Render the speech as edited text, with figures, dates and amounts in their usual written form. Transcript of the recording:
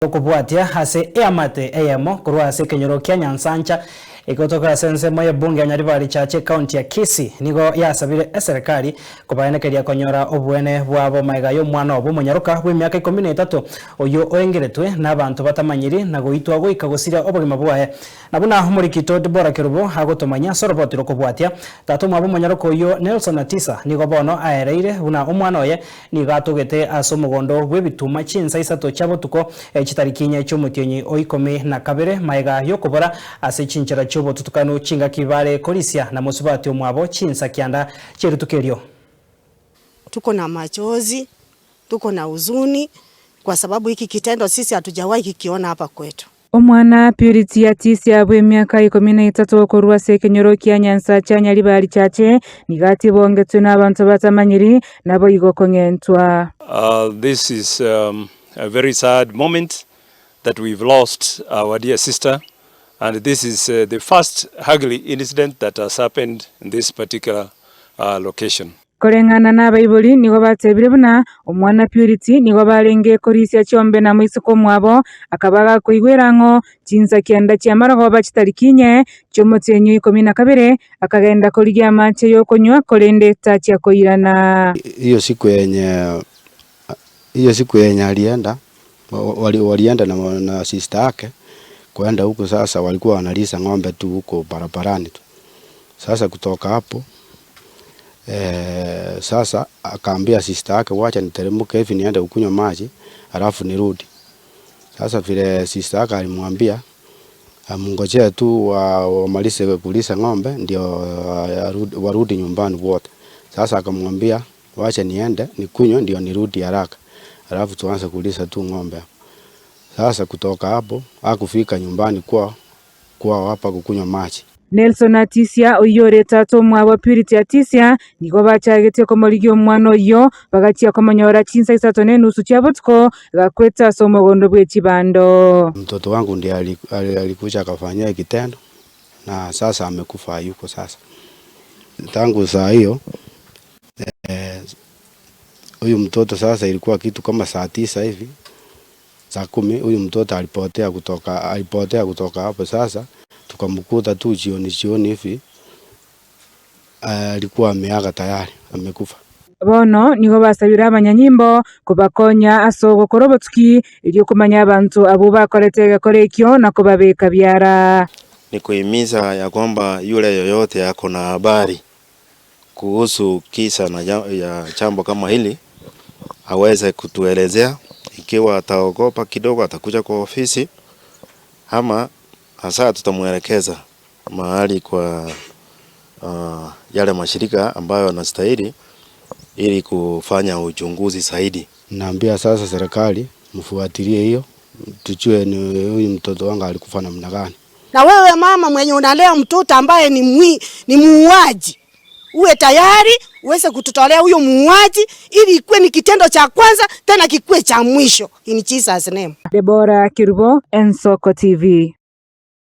Okubwatia ase eamate eyemo kurwa ase kenyoro kia Nyansancha ikotoka sense moye bunge Nyaribari chache county ya Kisii nigo yasabire eserikali kubaenekeria konyora obwene bwabo maiga y'omwana obo munyaruka w'emyaka 13 oyo oengeretwe n'abantu batamanyiri na goitwa goika gusira obogima bwaye nabuna humurikito Debora Kerubo agotomanya sorobotiro kubwatia tatumwa abo munyaruka oyo Nelson Atisa nigo bono aereire buna omwana oye nigo atugete ase omugondo bw'ebituma chinsa isato chabotuko chitarikinya cy'umutyonyi oikome na kabere maiga yokobora ase chinchera chobo tutukano chinga kibare korisia na musubati omwabo chinsa kianda cherutukerio. Tuko na machozi, tuko na huzuni kwa sababu hiki kitendo sisi hatujawahi kikiona hapa kwetu. Omwana Purity Atisa bw'emyaka 13 okorwa ase kenyoro kia Nyansancha Nyaribari chache nigati bongetwe n'abantu batamanyiri nabo igokong'entwa. This is a very sad moment that we've lost our dear sister, and this is the first ugly incident that has happened in this particular location. Korengana n'abayibuli nigo batebire buna omwana Purity nigo barenge korisia cyombe na mwisiko mwabo akabaga kuigwerango chinsa kianda cyamarago bakitarikinye cyomutyenyo 12 akagenda korigia mache yo konywa korende tachi yakoirana. Hiyo siku yenye alienda walienda na sister yake kwenda huko. Sasa walikuwa wanalisha ng'ombe tu huko barabarani tu. Sasa kutoka hapo sasa akaambia sister yake wacha niteremke hivi niende ukunywa maji alafu nirudi. Sasa vile sister yake alimwambia amngojea tu wamalize kulisha ng'ombe ndio warudi nyumbani wote. Sasa akamwambia wacha niende nikunywe ndio nirudi haraka alafu tuanze kulisha tu ng'ombe. Sasa kutoka hapo hakufika nyumbani kwa hapa kukunywa maji. Nelson Atisa oyore tato mwabo Purity Atisa nigo bachagete komorigyo omwana oyo bagachia komonyora chinsa isato n'enusu cyabutuko gakweta somogondo bw'ekibando. Mtoto wangu ndiye alikuja akafanya kitendo na sasa amekufa yuko sasa. Tangu saa hiyo huyu mtoto sasa ilikuwa kitu kama saa 9 hivi saa 10 huyu mtoto alipotea kutoka hapo. Sasa tukamkuta tu jioni hivi alikuwa ameaga tayari amekufa. Bono nigo basabira abanyanyimbo kubakonya asogo korobotuki iryo kumanya abantu abo bakorete gakorekyo na kubabeka byara. Ni kuhimiza ya kwamba yule yoyote yako na habari kuhusu kisa na ya jambo kama hili aweze kutuelezea. Ikiwa ataogopa kidogo atakuja kwa ofisi ama hasa tutamuelekeza mahali kwa yale mashirika ambayo yanastahili ili kufanya uchunguzi zaidi. Naambia sasa serikali mfuatilie hiyo tujue ni huyu mtoto wangu alikufa namna gani. Na wewe mama mwenye unalea mtoto ambaye ni muuaji, uwe tayari uweze kututolea huyo muuaji ili ikuwe ni kitendo cha kwanza tena kikuwe cha mwisho. In Jesus name. Debora Kerubo, Ensoko TV.